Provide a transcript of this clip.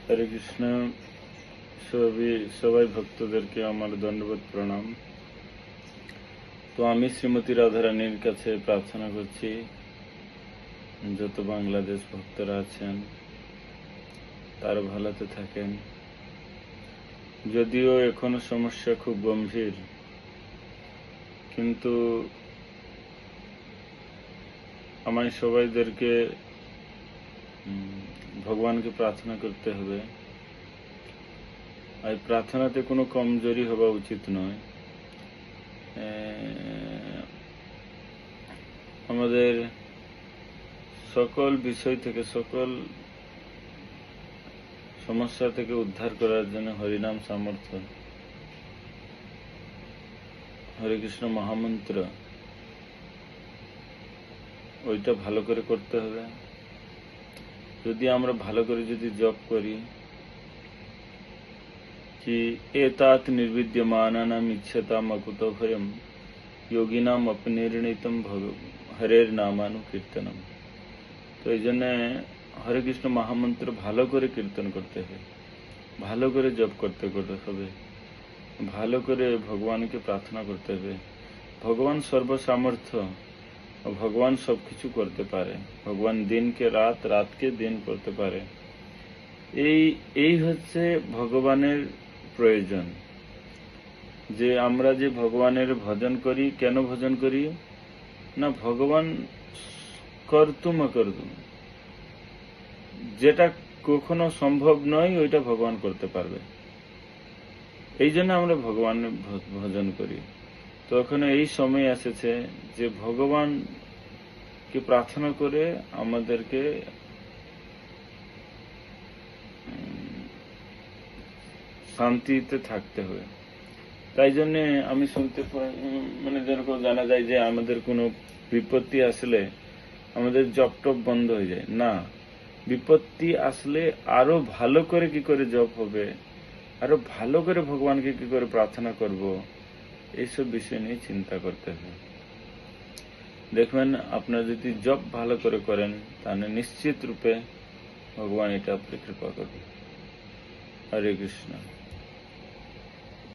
হরে কৃষ্ণ। সবাই ভক্তদেরকে আমার দণ্ডবোধ প্রণাম। তো আমি শ্রীমতী রাধারানীর কাছে প্রার্থনা করছি যত বাংলাদেশ ভক্তরা আছেন তারা ভালোতে থাকেন। যদিও এখনো সমস্যা খুব গম্ভীর, কিন্তু আমায় সবাইদেরকে ভগবানকে প্রার্থনা করতে হবে। আর প্রার্থনাতে কোনো কমজোরি হওয়া উচিত নয়। আমাদের সকল বিষয় থেকে, সকল সমস্যা থেকে উদ্ধার করার জন্য হরিনাম সামর্থ্য, হরে কৃষ্ণ মহামন্ত্র, ওইটা ভালো করে করতে হবে। যদি আমরা ভালো করে জপ করি कि एतात निर्विद्यमानानाम इच्छताम अकुतो भयम योगिनाम अपनिर्णितम हरेर नामानुकीर्तनम। तो এই জন্য হরে কৃষ্ণ মহামন্ত্র ভালো করে কীর্তন করতে হবে, ভালো করে জপ করতে হবে, ভালো করে ভগবানকে প্রার্থনা করতে হবে। ভগবান সর্বসামর্থ্য, ভগবান সবকিছু করতে পারে। ভগবান দিনকে রাত, রাতকে দিন করতে পারে। এই হচ্ছে ভগবানের প্রয়োজন। যে আমরা যে ভগবানের ভজন করি, কেন ভজন করি না? ভগবান কর্তুম অকর্তুম, যেটা কখনো সম্ভব নয় ওইটা ভগবান করতে পারবে। এই জন্য আমরা ভগবানের ভজন করি। তো এখন এই সময় এসেছে যে ভগবানকে প্রার্থনা করে আমাদেরকে শান্তিতে থাকতে হবে। তাই জন্য আমি শুনতে যেরকম জানা যায় যে আমাদের কোনো বিপত্তি আসলে আমাদের জপ টপ বন্ধ হয়ে যায় না। বিপত্তি আসলে আরো ভালো করে কি করে জপ হবে, আরো ভালো করে ভগবানকে কি করে প্রার্থনা করব, এইসব বিষয় নিয়ে চিন্তা করতে হবে। দেখবেন আপনারা যদি জপ ভালো করে করেন তাহলে নিশ্চিত রূপে ভগবান এটা আপনি কৃপা করবে। হরে কৃষ্ণ।